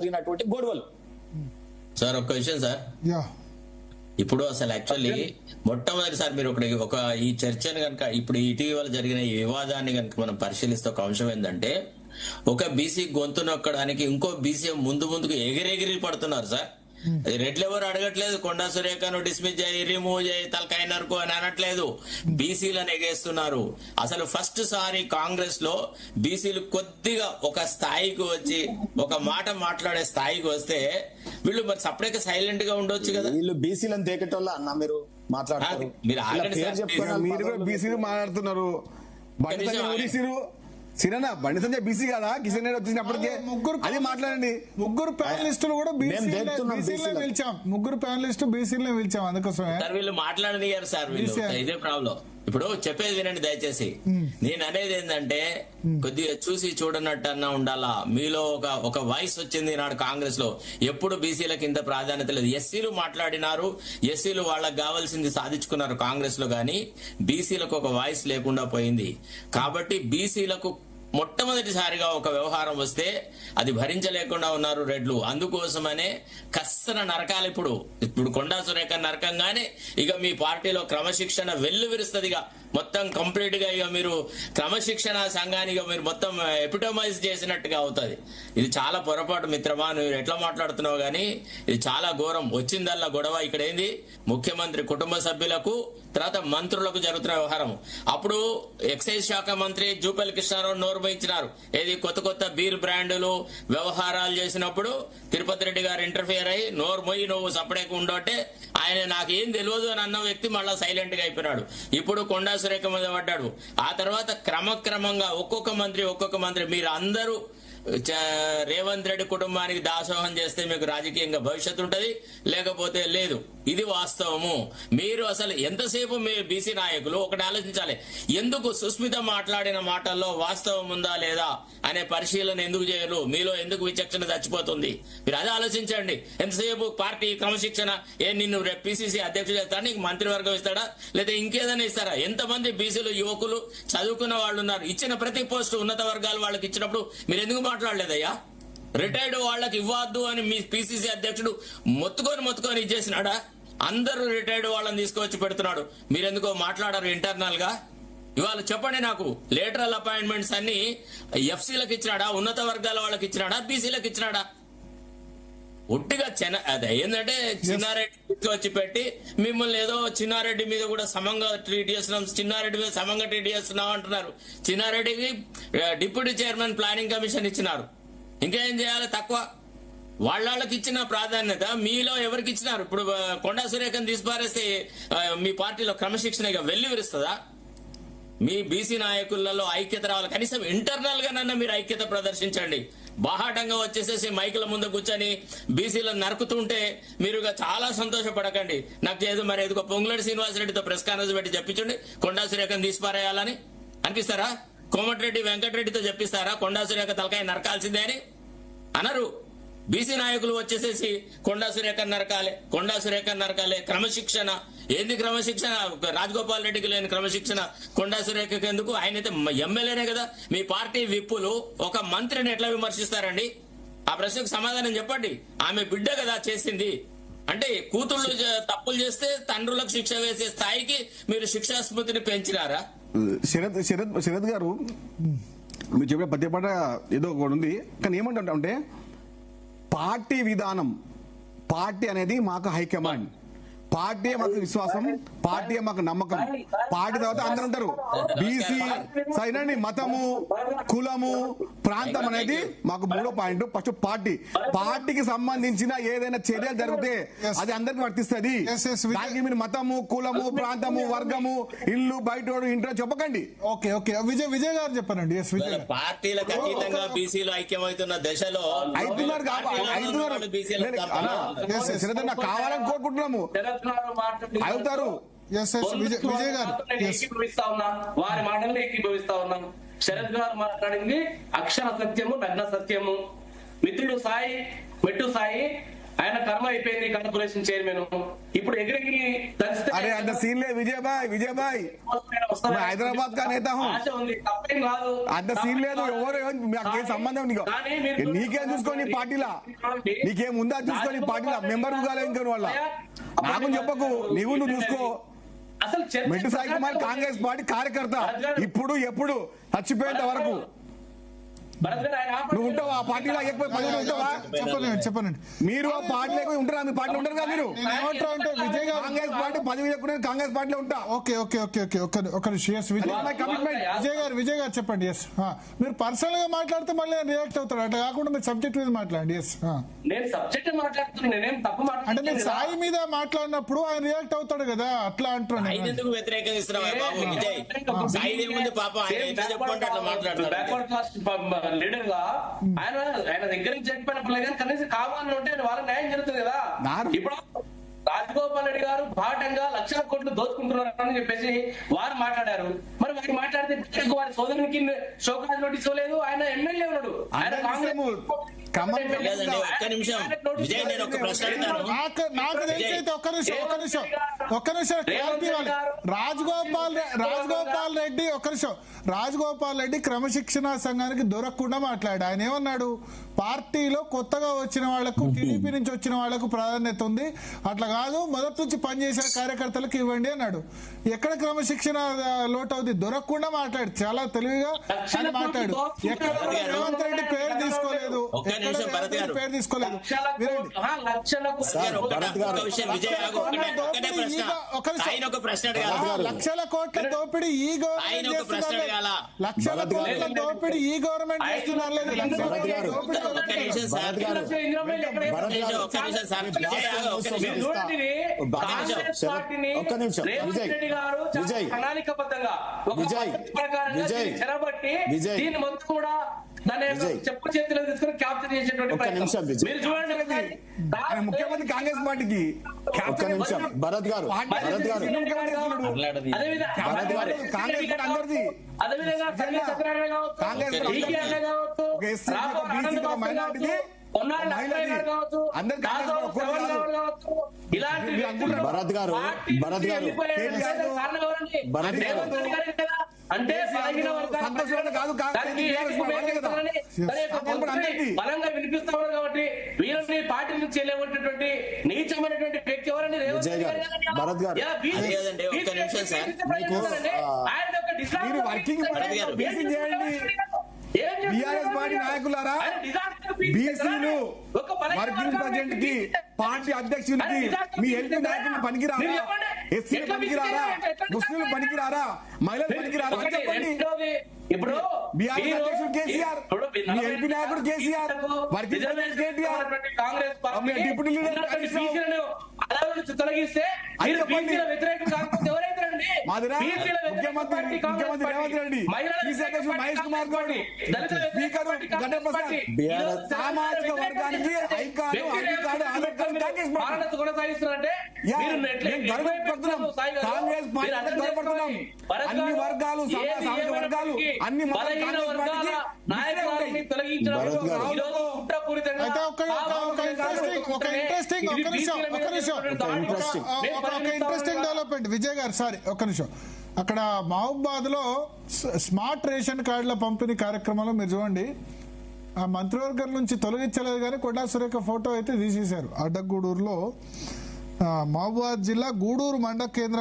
జరిగినటువంటి గొడవలు. సార్ ఒక్క విషయం సార్, ఇప్పుడు అసలు యాక్చువల్లీ మొట్టమొదటిసారి మీరు ఒక ఈ చర్చను కనుక ఇప్పుడు ఇటీవల జరిగిన ఈ వివాదాన్ని కనుక మనం పరిశీలిస్తే ఒక అంశం ఏంటంటే, ఒక బీసీ గొంతు నొక్కడానికి ఇంకో బీసీ ముందుకు ఎగిరెగిరి పడుతున్నారు సార్. రెడ్లు ఎవరు అడగట్లేదు, కొండా సురేఖను డిస్మిస్ చేయి, రిమూవ్ చేయి, తలకాయ నరకు అని అనట్లేదు, బీసీలను ఎగేస్తున్నారు. అసలు ఫస్ట్ సారి కాంగ్రెస్ లో బీసీలు కొద్దిగా ఒక స్థాయికి వచ్చి ఒక మాట మాట్లాడే స్థాయికి వస్తే వీళ్ళు మరి సపరేట్ సైలెంట్ గా ఉండొచ్చు కదా. వీళ్ళు బీసీలను దేకటోళ్ళ అన్న మీరు మాట్లాడతారు, మీరు మీరు కూడా బీసీలు మాట్లాడుతున్నారు. సిరనా బండి సంజయ్ బీసీ కదా, కిషన్ రెడ్డి వచ్చినప్పటికే ముగ్గురు అది మాట్లాడండి. ముగ్గురు ప్యానలిస్టులు కూడా బీసీలో పిలిచాం, ముగ్గురు ప్యానలిస్టు బీసీలో పిలిచాం. అందుకోసమే సార్ వీళ్ళు మాట్లాడనియారు సార్, వీళ్ళు ఇదే ప్రాబ్లం. ఇప్పుడు చెప్పేది వినండి దయచేసి. నేను అనేది ఏంటంటే, కొద్దిగా చూసి చూడనట్టన్నా ఉండాలా. మీలో ఒక వాయిస్ వచ్చింది నాడు కాంగ్రెస్ లో. ఎప్పుడు బీసీలకు ఇంత ప్రాధాన్యత లేదు. ఎస్సీలు మాట్లాడినారు, ఎస్సీలు వాళ్ళకి కావాల్సింది సాధించుకున్నారు కాంగ్రెస్ లో, గానీ బీసీలకు ఒక వాయిస్ లేకుండా పోయింది. కాబట్టి బీసీలకు మొట్టమొదటిసారిగా ఒక వ్యవహారం వస్తే అది భరించలేకుండా ఉన్నారు రెడ్లు. అందుకోసమనే కස්සన నరకాలి. ఇప్పుడు కొండా సురేఖ నరకంగానే ఇక మీ పార్టీలో క్రమశిక్షణ వెల్లువిరుస్తదిగా, మొత్తం కంప్లీట్ గా ఇక మీరు క్రమశిక్షణ సంఘానికి మీరు మొత్తం ఎపిటమైజ్ చేసినట్టుగా అవుతుంది. ఇది చాలా పొరపాటు మిత్రమా, నువ్వు ఎట్లా మాట్లాడుతున్నావు గానీ ఇది చాలా ఘోరం. వచ్చిందల్లా గొడవ ఇక్కడ ఏంది, ముఖ్యమంత్రి కుటుంబ సభ్యులకు తర్వాత మంత్రులకు జరుగుతున్న వ్యవహారం. అప్పుడు ఎక్సైజ్ శాఖ మంత్రి జూపల్లి కృష్ణారావు నోరు పోయించినారు, ఏది కొత్త బీర్ బ్రాండులు వ్యవహారాలు చేసినప్పుడు తిరుపతి రెడ్డి గారు ఇంటర్ఫియర్ అయ్యి నోరు మొయ్యి నువ్వు సపరేట్గా ఉండోటే ఆయన నాకు ఏం తెలియదు అని అన్న వ్యక్తి మళ్ళా సైలెంట్ గా అయిపోయినాడు. ఇప్పుడు కొండా సురేఖ మీద పడ్డాడు. ఆ తర్వాత క్రమక్రమంగా ఒక్కొక్క మంత్రి మీరు అందరూ రేవంత్ రెడ్డి కుటుంబానికి దాసోహం చేస్తే మీకు రాజకీయంగా భవిష్యత్తు ఉంటది, లేకపోతే లేదు. ఇది వాస్తవము. మీరు అసలు ఎంతసేపు మీ బీసీ నాయకులు ఒకటి ఆలోచించాలి, ఎందుకు సుస్మిత మాట్లాడిన మాటల్లో వాస్తవం ఉందా లేదా అనే పరిశీలన ఎందుకు చేయరు? మీలో ఎందుకు విచక్షణ చచ్చిపోతుంది? మీరు అదే ఆలోచించండి. ఎంతసేపు పార్టీ క్రమశిక్షణ, నిన్ను రేపు పిసిసి అధ్యక్షుడు చేస్తాడా, నీకు మంత్రివర్గం ఇస్తాడా, లేదా ఇంకేదైనా ఇస్తారా? ఎంతమంది బీసీలు యువకులు చదువుకున్న వాళ్ళు ఉన్నారు. ఇచ్చిన ప్రతి పోస్టు ఉన్నత వర్గాలు వాళ్ళకి ఇచ్చినప్పుడు మీరు ఎందుకు మాట్లాడలేదయ్యా? రిటైర్డ్ వాళ్ళకి ఇవ్వద్దు అని మీ పిసిసి అధ్యక్షుడు మొత్తుకొని ఇచ్చేసినాడా? అందరూ రిటైర్డ్ వాళ్ళని తీసుకువచ్చి పెడుతున్నాడు. మీరెందుకో మాట్లాడారు ఇంటర్నల్ గా? ఇవాళ చెప్పండి నాకు, లేటరల్ అపాయింట్మెంట్స్ అన్ని ఎఫ్సీలకు ఇచ్చినాడా, ఉన్నత వర్గాల వాళ్ళకి ఇచ్చినాడా, బీసీలకు ఇచ్చినాడా? ఒట్టిగా అదే ఏంటంటే చిన్నారెడ్డి వచ్చి పెట్టి మిమ్మల్ని ఏదో చిన్నారెడ్డి మీద కూడా సమంగా ట్రీట్ చేస్తున్నాం, చిన్నారెడ్డి మీద సమంగా ట్రీట్ చేస్తున్నాం అంటున్నారు. చిన్నారెడ్డికి డిప్యూటీ చైర్మన్ ప్లానింగ్ కమిషన్ ఇచ్చినారు. ఇంకేం చేయాలి? తక్కువ వాళ్ళకి ఇచ్చిన ప్రాధాన్యత మీలో ఎవరికి ఇచ్చినారు? ఇప్పుడు కొండా సురేఖను తీసిపారేస్తే మీ పార్టీలో క్రమశిక్షణ ఇక వెల్లివిరుస్తుందా? మీ బీసీ నాయకులలో ఐక్యత రావాలి. కనీసం ఇంటర్నల్ గానన్నా మీరు ఐక్యత ప్రదర్శించండి. బాహాటంగా వచ్చేసేసి మైకుల ముందు కూర్చొని బీసీలను నరుకుతుంటే మీరు చాలా సంతోషపడకండి. నాకు ఏదో మరి ఏదో పొంగులేటి శ్రీనివాసరెడ్డితో ప్రెస్ కాన్ఫరెన్స్ పెట్టి చెప్పించండి కొండా సురేఖను తీసిపారేయాలని అనిపిస్తారా? కోమటిరెడ్డి వెంకటరెడ్డితో చెప్పిస్తారా కొండా సురేఖ తలకాయ నరకాల్సిందే అని? అనరు. బీసీ నాయకులు వచ్చేసేసి కొండా సురేఖ నరకాలే. క్రమశిక్షణ ఏంది? క్రమశిక్షణ రాజగోపాల్ రెడ్డికి లేని క్రమశిక్షణ కొండా సురేఖకి ఎందుకు? ఆయనైతే ఎమ్మెల్యేనే కదా. మీ పార్టీ విప్పులు ఒక మంత్రిని ఎట్లా విమర్శిస్తారండి? ఆ ప్రశ్నకు సమాధానం చెప్పండి. ఆమె బిడ్డ కదా చేసింది. అంటే కూతుళ్ళు తప్పులు చేస్తే తండ్రులకు శిక్ష వేసే స్థాయికి మీరు శిక్షా స్మృతిని పెంచినారా? శరత్ గారు, మీరు చెప్పిన ప్రతి పాట ఏదో ఒకటి ఉంది. కానీ ఏమంటా అంటే పార్టీ విధానం, పార్టీ అనేది మాకు హైకమాండ్, పార్టీ మాకు విశ్వాసం, పార్టీ మాకు నమ్మకం. పార్టీ తర్వాత అందరూ ఉంటారు. బీసీ సైనండి, మతము, కులము, ప్రాంతం అనేది మాకు మూడో పాయింట్. ఫస్ట్ పార్టీకి సంబంధించిన ఏదైనా చర్యలు జరిగితే అది అందరికి వర్తిస్తుంది. దానికి మీరు మతము, కులము, ప్రాంతము, వర్గము, ఇల్లు, బయట ఇంట్లో చెప్పకండి. ఓకే విజయ్ గారు చెప్పారండి. పార్టీలకు అతీతంగా బీసీలు ఐక్యమవుతున్న దశలో అవుతున్నారు కావాలని కోరుకుంటున్నాము. అవుతారు. విజయ్ గారు వారి మాటల్లో ఏకీభవిస్తా ఉన్నాం. శరత్ గారు మాట్లాడింది అక్షర సత్యము, నగ్న సత్యము. మిత్రుడు సాయి, మెట్టు సాయి ఆయన కర్మ అయిపోయింది కార్పొరేషన్ చైర్మన్. ఇప్పుడు ఎగిరెగిరి అరే అంత సీన్ లేదు విజయ్ భాయ్ హైదరాబాద్ కా నేత హూ, ఆశ ఉంది, తప్పేం కాదు. అంత సీన్ లేదు. ఎవరు నాకేం సంబంధం నీకు, నీకేం చూసుకోని పార్టీలా, నీకేం ఉందా చూసుకొని పార్టీలా మెంబర్ కాలేదు ఇంకా వాళ్ళ నాకు చెప్పకు, నువ్వు చూసుకో. అసలు మెట్టు సాయి కుమార్ కాంగ్రెస్ పార్టీ కార్యకర్త, ఇప్పుడు ఎప్పుడు చచ్చిపోయేంత వరకు నువ్వు ఉంటావా ఆ పార్టీలో? ఉంటావా? చెప్పనండి మీరు ఆ పార్టీలో ఉంటారా? మీ పార్టీలో ఉంటారు కదా మీరు. ఏమంటారు అంటే విజయ్ గారు కాంగ్రెస్ పార్టీ పదవి లేకుండా కాంగ్రెస్ పార్టీలో ఉంటా. ఓకే ఒక నిమిషం. ఎస్ విజయ్ గారు చెప్పండి. ఎస్ మీరు పర్సనల్ గా మాట్లాడితే మళ్ళీ రియాక్ట్ అవుతారు, అట్లా కాకుండా మీరు సబ్జెక్ట్ మీద మాట్లాడండి. ఎస్ నేను సబ్జెక్ట్ మాట్లాడుతున్నాను, నేనేం తప్పు అంటే మీరు సాయి మీద మాట్లాడినప్పుడు ఆయన రియాక్ట్ అవుతాడు కదా, అట్లా అంటున్నాను. ఎందుకు వ్యతిరేకిస్తున్నావా బాబు విజయ్? సాయి ఏముంది పాపం, ఆయన ఎంత చెప్పుకుంటే అట్లా మాట్లాడతారు. లీడర్ గా ఆయన దగ్గర నుంచి చెప్పినప్పుడు కానీ కనీసం కావాలని ఉంటే వాళ్ళ న్యాయం జరుగుతుంది కదా. ఇప్పుడు రాజగోపాల్ రెడ్డి గారు బాటంగా లక్షల కోట్లు దోచుకుంటున్నారని చెప్పేసి వారు మాట్లాడారు. మరి వారు మాట్లాడితే వారి సోదరునికి షోకాజ్ నోటీస్ ఇవ్వలేదు. ఆయన ఎమ్మెల్యే ఉన్నాడు, ఆయన లేదండి. ఒక్క నిమిషం విజయ్, నేను ఒక ప్రశ్న అడుగుతాను. నాకు తెలిసైతే ఒక్క నిమిషం క్లారిటీ ఇవ్వాలి. రాజగోపాల్ రెడ్డి క్రమశిక్షణ సంఘానికి దొరకకుండా మాట్లాడు. ఆయన ఏమన్నాడు, పార్టీలో కొత్తగా వచ్చిన వాళ్లకు, టీడీపీ నుంచి వచ్చిన వాళ్లకు ప్రాధాన్యత ఉంది, అట్లా కాదు మొదటి నుంచి పనిచేసిన కార్యకర్తలకు ఇవ్వండి అన్నాడు. ఎక్కడ క్రమశిక్షణ లోటు అవుతుంది? దొరకకుండా మాట్లాడు, చాలా తెలివిగా అని మాట్లాడు. ఎక్కడ రేవంత్ రెడ్డి పేరు తీసుకోలేదు, పేరు తీసుకోలేదు. లక్షల కోట్ల దోపిడీ ఈ గవర్నమెంట్, లక్షల కోట్ల దోపిడీ ఈ గవర్నమెంట్ చేస్తున్నారు. ఒక్క నిమిషం విజయ్ కూడా దాని చెప్పు చేతిలో తీసుకుని క్యాప్చర్ చేసేటువంటి మీరు చూడండి. ముఖ్యమంత్రి కాంగ్రెస్ పార్టీకి ఒక్క నిమిషం భరత్ గారు భరత్ గారు అంటే బలంగా వినిపిస్తా ఉన్నారు కాబట్టి వీళ్ళని పార్టీ నుంచి వెళ్ళేటువంటి నీచమైనటువంటి వ్యక్తి ఎవరండి? భరత్ గారు బీఆర్ఎస్ పార్టీ నాయకులారా, బీసీలు వర్కింగ్ ప్రెసిడెంట్ కి, పార్టీ అధ్యక్షునికి మీ ఎంపీ నాయకులు పనికిరారా? ఎస్సీలు పనికిరారా? ముస్లింలు పనికిరారా? మహిళలు పనికిరారా అని చెప్పండి. ఇప్పుడు బీఆర్ఎస్ అధ్యక్షుడు కేసీఆర్, మీ ఎంపీ నాయకుడు KCR, working president KTR, deputy leader తొలగిస్తే ముఖ్యమంత్రి రేవంత్ రెడ్డి, మహేష్ కుమార్ గౌడ్, స్పీకర్ గడ్డ ప్రసాద్, సామాజిక వర్గానికి ఐకాను, అధికారు, ఆధార్ కార్డు కొనసాగిస్తున్నారంటే కాంగ్రెస్ పార్టీ గర్వపడుతున్నాం. అన్ని వర్గాలు, సామాజిక వర్గాలు, అన్ని ఇంట్రెస్టింగ్ డెవలప్మెంట్ విజయ్ గారు. సారీ ఒక్క నిమిషం. అక్కడ మహబూబాద్ లో స్మార్ట్ రేషన్ కార్డుల పంపిణీ కార్యక్రమంలో మీరు చూడండి, ఆ మంత్రివర్గం నుంచి తొలగించలేదు కానీ కొండా సురేఖ ఫోటో అయితే తీసేశారు. అడ్డగూడూరులో, మహబూబాద్ జిల్లా గూడూరు మండల కేంద్రం